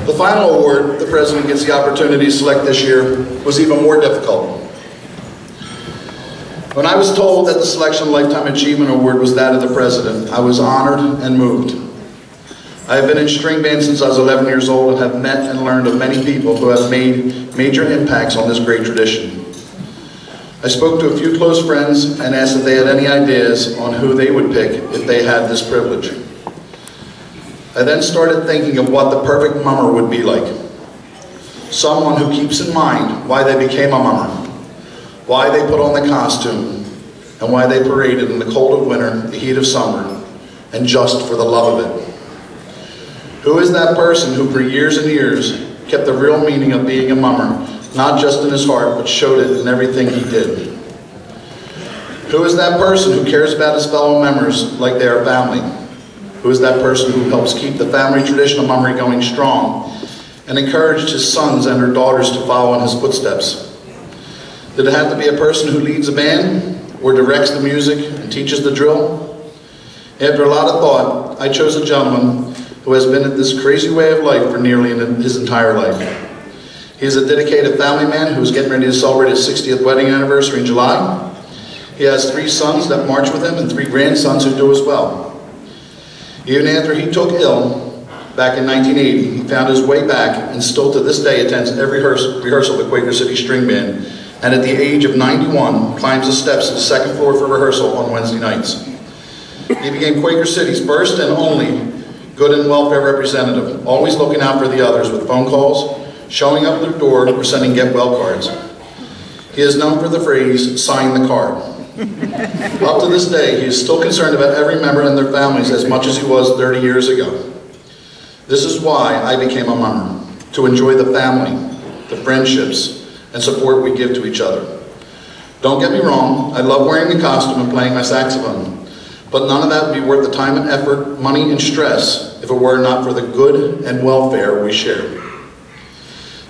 The final award the President gets the opportunity to select this year was even more difficult. When I was told that the Selection Lifetime Achievement Award was that of the President, I was honored and moved. I have been in string band since I was 11 years old and have met and learned of many people who have made major impacts on this great tradition. I spoke to a few close friends and asked if they had any ideas on who they would pick if they had this privilege. I then started thinking of what the perfect mummer would be like. Someone who keeps in mind why they became a mummer, why they put on the costume, and why they paraded in the cold of winter, the heat of summer, and just for the love of it. Who is that person who for years and years kept the real meaning of being a mummer, not just in his heart, but showed it in everything he did? Who is that person who cares about his fellow members like they are family? Who is that person who helps keep the family tradition of mummery going strong and encouraged his sons and their daughters to follow in his footsteps? Did it have to be a person who leads a band or directs the music and teaches the drill? After a lot of thought, I chose a gentleman who has been at this crazy way of life for nearly his entire life. He is a dedicated family man who is getting ready to celebrate his 60th wedding anniversary in July. He has 3 sons that march with him and 3 grandsons who do as well. Even after he took ill back in 1980, he found his way back and still to this day attends every rehearsal of the Quaker City String Band, and at the age of 91 climbs the steps to the 2nd floor for rehearsal on Wednesday nights. He became Quaker City's first and only good and welfare representative, always looking out for the others with phone calls, showing up at their door, or sending get well cards. He is known for the phrase, sign the card. Up to this day, he is still concerned about every member and their families as much as he was 30 years ago. This is why I became a mummer, to enjoy the family, the friendships, and support we give to each other. Don't get me wrong, I love wearing the costume and playing my saxophone, but none of that would be worth the time and effort, money, and stress if it were not for the good and welfare we share.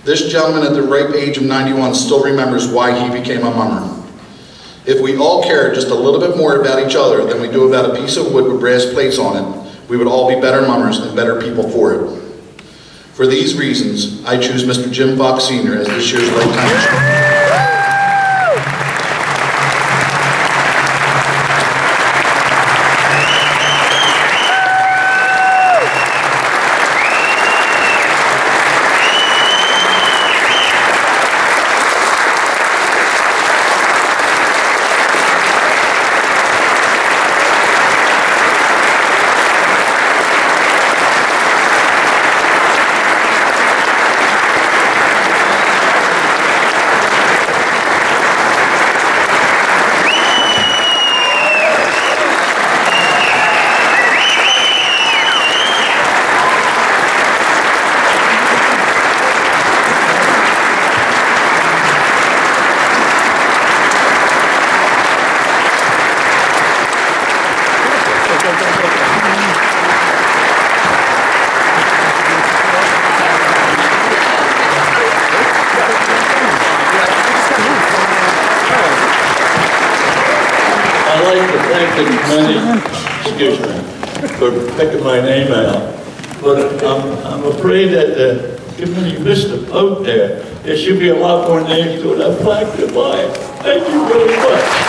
This gentleman at the ripe age of 91 still remembers why he became a mummer. If we all cared just a little bit more about each other than we do about a piece of wood with brass plates on it, we would all be better mummers and better people for it. For these reasons, I choose Mr. Jim Fox Sr. as this year's Lifetime Achievement. Excuse me, for picking my name out. But I'm afraid that given you missed the vote there should be a lot more names to that plaque to buy. Thank you very much.